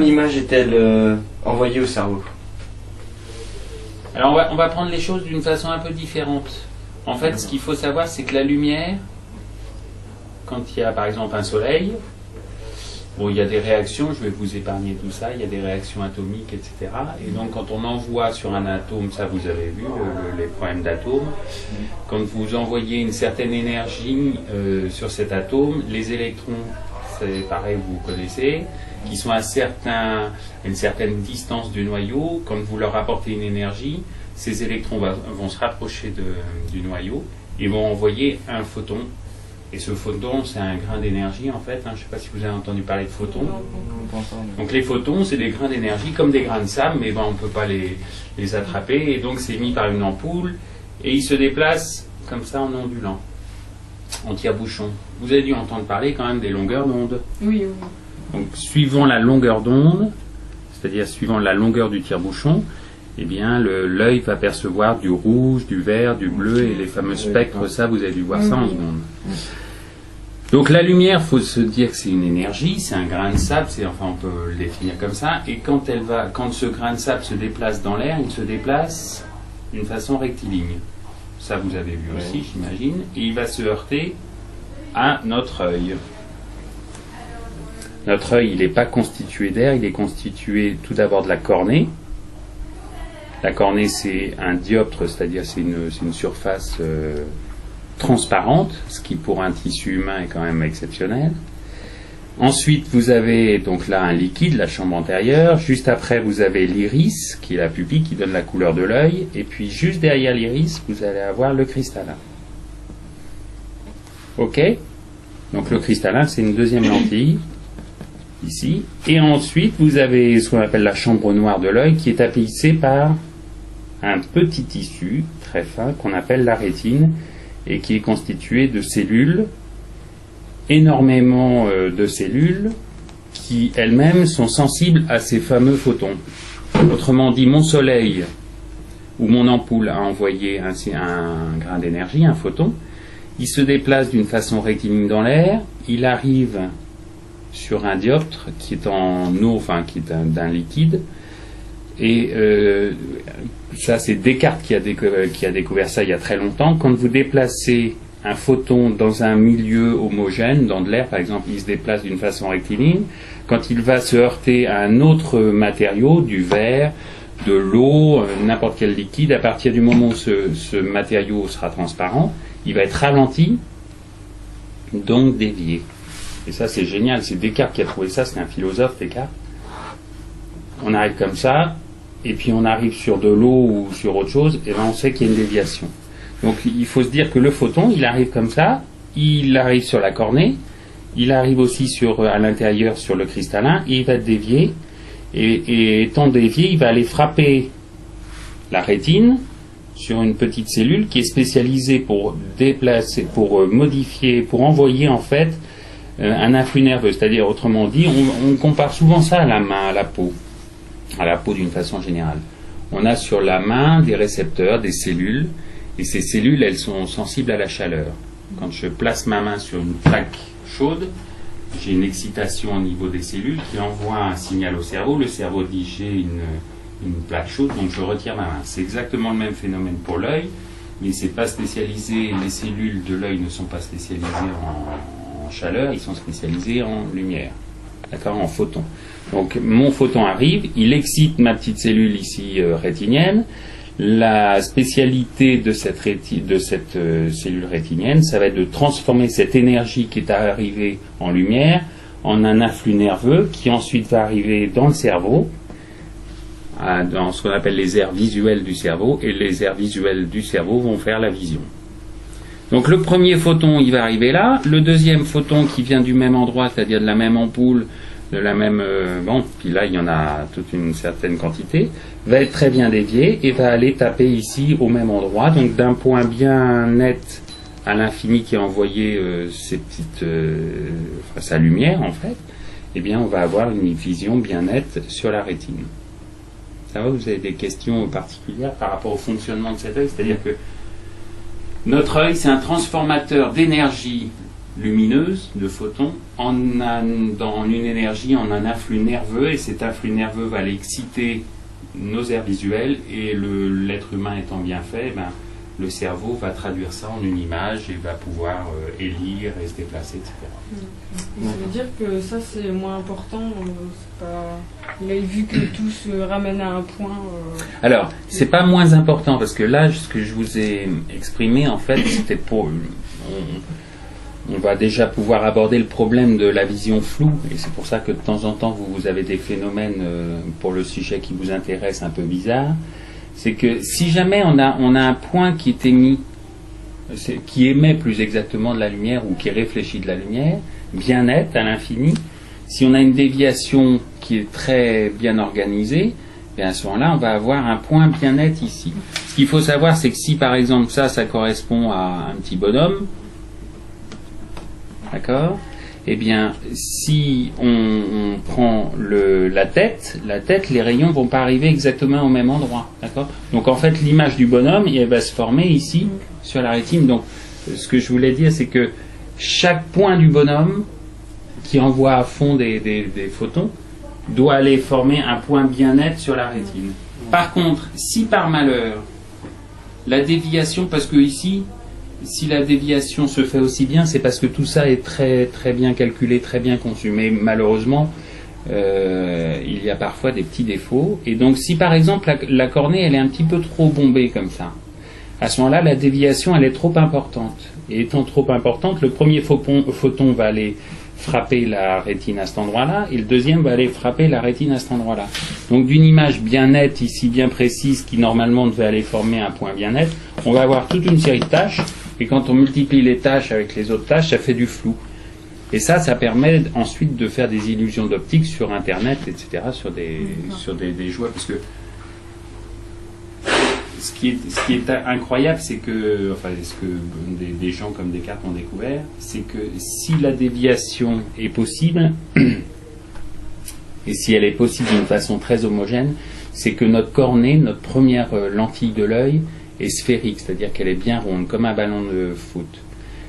L'image est-elle envoyée au cerveau? Alors on va prendre les choses d'une façon un peu différente. En fait, ce qu'il faut savoir, c'est que la lumière, quand il y a par exemple un soleil, bon, il y a des réactions, je vais vous épargner tout ça, il y a des réactions atomiques, etc. Et donc quand on envoie sur un atome, ça vous avez vu, les problèmes d'atomes, quand vous envoyez une certaine énergie sur cet atome, les électrons, c'est pareil, vous connaissez, qui sont à une certaine distance du noyau, quand vous leur apportez une énergie, ces électrons vont se rapprocher du noyau et vont envoyer un photon. Et ce photon, c'est un grain d'énergie en fait. Je ne sais pas si vous avez entendu parler de photons. Donc les photons, c'est des grains d'énergie comme des grains de sable, mais on ne peut pas les attraper. Et donc c'est mis par une ampoule et ils se déplacent comme ça en ondulant, en tire-bouchon. Vous avez dû entendre parler quand même des longueurs d'onde. Oui, oui. Donc suivant la longueur d'onde, c'est-à-dire suivant la longueur du tire-bouchon, eh bien l'œil va percevoir du rouge, du vert, du bleu et les fameux spectres, ça vous avez dû voir ça en seconde. Donc la lumière, il faut se dire que c'est une énergie, c'est un grain de sable, enfin on peut le définir comme ça, et quand ce grain de sable se déplace dans l'air, il se déplace d'une façon rectiligne. Ça vous avez vu aussi, j'imagine, et il va se heurter à notre œil. Notre œil, il n'est pas constitué d'air, il est constitué tout d'abord de la cornée. La cornée, c'est un dioptre, c'est-à-dire c'est une surface transparente, ce qui pour un tissu humain est quand même exceptionnel. Ensuite, vous avez donc là un liquide, la chambre antérieure. Juste après, vous avez l'iris, qui est la pupille, qui donne la couleur de l'œil. Et puis, juste derrière l'iris, vous allez avoir le cristallin. OK? Donc le cristallin, c'est une deuxième lentille, ici. Et ensuite, vous avez ce qu'on appelle la chambre noire de l'œil, qui est tapissée par un petit tissu très fin qu'on appelle la rétine, et qui est constitué de cellules, énormément de cellules, qui elles-mêmes sont sensibles à ces fameux photons. Autrement dit, mon soleil ou mon ampoule a envoyé un grain d'énergie, un photon, il se déplace d'une façon rectiligne dans l'air, il arrive sur un dioptre qui est en eau, enfin qui est d'un liquide, et ça c'est Descartes qui a découvert ça il y a très longtemps. Quand vous déplacez un photon dans un milieu homogène, dans de l'air par exemple, il se déplace d'une façon rectiligne. Quand il va se heurter à un autre matériau, du verre, de l'eau, n'importe quel liquide, à partir du moment où ce matériau sera transparent, il va être ralenti, donc dévié. Et ça c'est génial, c'est Descartes qui a trouvé ça, c'est un philosophe Descartes. On arrive comme ça, et puis on arrive sur de l'eau ou sur autre chose, et ben on sait qu'il y a une déviation. Donc il faut se dire que le photon, il arrive comme ça, il arrive sur la cornée, il arrive aussi à l'intérieur sur le cristallin, et il va être dévié, et étant dévié, il va aller frapper la rétine sur une petite cellule qui est spécialisée pour déplacer, pour modifier, pour envoyer en fait un influx nerveux. C'est-à-dire, autrement dit, on compare souvent ça à la main, à la peau d'une façon générale. On a sur la main des récepteurs, des cellules, et ces cellules, elles sont sensibles à la chaleur. Quand je place ma main sur une plaque chaude, j'ai une excitation au niveau des cellules qui envoie un signal au cerveau. Le cerveau dit j'ai une plaque chaude, donc je retire ma main. C'est exactement le même phénomène pour l'œil, mais c'est pas spécialisé. Les cellules de l'œil ne sont pas spécialisées en chaleur, ils sont spécialisés en lumière, d'accord, en photons. Donc mon photon arrive, il excite ma petite cellule ici rétinienne. La spécialité de cette cellule rétinienne, ça va être de transformer cette énergie qui est arrivée en lumière en un influx nerveux qui ensuite va arriver dans le cerveau, dans ce qu'on appelle les aires visuelles du cerveau, et les aires visuelles du cerveau vont faire la vision. Donc le premier photon, il va arriver là, le deuxième photon qui vient du même endroit, c'est-à-dire de la même ampoule, de la même... puis là, il y en a toute une certaine quantité, va être très bien dévié et va aller taper ici au même endroit, donc d'un point bien net à l'infini qui a envoyé sa lumière, en fait, eh bien, on va avoir une vision bien nette sur la rétine. Ça va, vous avez des questions particulières par rapport au fonctionnement de cet œil? C'est-à-dire que notre œil, c'est un transformateur d'énergie lumineuse de photons dans une énergie, en un influx nerveux, et cet influx nerveux va aller exciter nos aires visuelles, et l'être humain étant bien fait, ben, le cerveau va traduire ça en une image et va pouvoir élire et se déplacer, etc. Ça veut dire que ça c'est moins important, c'est pas... Là, vu que tout se ramène à un point... Alors, c'est pas moins important, parce que là, ce que je vous ai exprimé, en fait, c'était pour... On va déjà pouvoir aborder le problème de la vision floue, et c'est pour ça que de temps en temps, vous avez des phénomènes, pour le sujet qui vous intéresse, un peu bizarres. C'est que si jamais on a un point qui est émis, qui émet plus exactement de la lumière, ou qui réfléchit de la lumière, bien net, à l'infini, si on a une déviation qui est très bien organisée, bien à ce moment-là, on va avoir un point bien net ici. Ce qu'il faut savoir, c'est que si par exemple ça correspond à un petit bonhomme, d'accord ? Eh bien, si on prend la tête, les rayons vont pas arriver exactement au même endroit, d'accord ? Donc en fait, l'image du bonhomme, elle va se former ici, sur la rétine. Donc, ce que je voulais dire, c'est que chaque point du bonhomme, qui envoie à fond des photons, doit aller former un point bien net sur la rétine. Par contre, si par malheur, la déviation, parce que ici, si la déviation se fait aussi bien, c'est parce que tout ça est très, très bien calculé, très bien conçu. Mais malheureusement, il y a parfois des petits défauts. Et donc, si par exemple la cornée, elle est un petit peu trop bombée comme ça, à ce moment-là, la déviation, elle est trop importante. Et étant trop importante, le premier photon va aller frapper la rétine à cet endroit-là, et le deuxième va aller frapper la rétine à cet endroit-là. Donc d'une image bien nette, ici bien précise, qui normalement devait aller former un point bien net, on va avoir toute une série de tâches, et quand on multiplie les tâches avec les autres tâches, ça fait du flou. Et ça permet ensuite de faire des illusions d'optique sur Internet, etc., sur des jouets, parce que ce qui est incroyable, c'est que, enfin, ce que des gens comme Descartes ont découvert, c'est que si la déviation est possible, et si elle est possible d'une façon très homogène, c'est que notre cornée, notre première lentille de l'œil, est sphérique, c'est-à-dire qu'elle est bien ronde, comme un ballon de foot.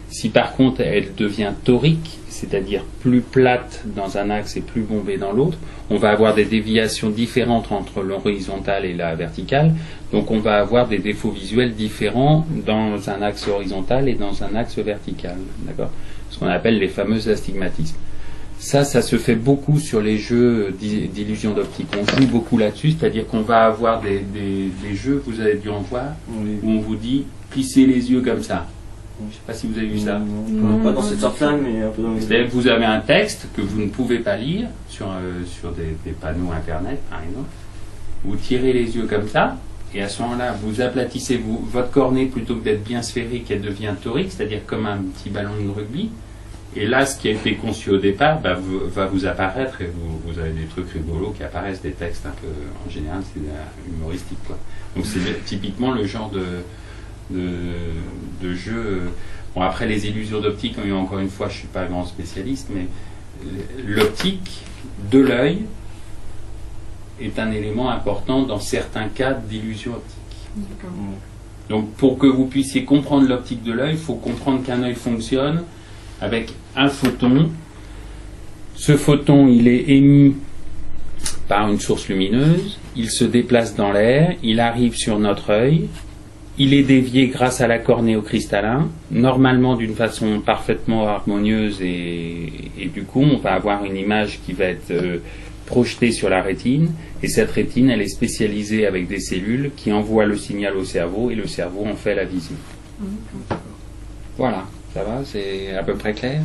Si par contre elle devient torique, c'est-à-dire plus plate dans un axe et plus bombée dans l'autre, on va avoir des déviations différentes entre l'horizontale et la verticale, donc on va avoir des défauts visuels différents dans un axe horizontal et dans un axe vertical, d'accord ? Ce qu'on appelle les fameux astigmatismes. Ça se fait beaucoup sur les jeux d'illusion d'optique. On joue beaucoup là-dessus, c'est-à-dire qu'on va avoir des jeux, vous avez dû en voir, où on vous dit plissez les yeux comme ça. Je ne sais pas si vous avez vu ça. Pas dans cette sorte-là, mais un peu dans les... C'est-à-dire que vous avez un texte que vous ne pouvez pas lire sur des panneaux Internet, par exemple. Vous tirez les yeux comme ça, et à ce moment-là, vous aplatissez votre cornée, plutôt que d'être bien sphérique, elle devient torique, c'est-à-dire comme un petit ballon de rugby. Et là, ce qui a été conçu au départ va vous apparaître, et vous avez des trucs rigolos qui apparaissent, des textes un peu, en général, c'est humoristique, quoi. Donc c'est typiquement le genre de jeu. Bon, après les illusions d'optique, encore une fois, je ne suis pas un grand spécialiste, mais l'optique de l'œil est un élément important dans certains cas d'illusion optique. D'accord. Donc pour que vous puissiez comprendre l'optique de l'œil, il faut comprendre qu'un œil fonctionne avec un photon. Ce photon, il est émis par une source lumineuse, il se déplace dans l'air, il arrive sur notre œil, il est dévié grâce à la cornée au cristallin, normalement d'une façon parfaitement harmonieuse, et du coup on va avoir une image qui va être projetée sur la rétine, et cette rétine, elle est spécialisée avec des cellules qui envoient le signal au cerveau, et le cerveau en fait la vision. Voilà, ça va, c'est à peu près clair ?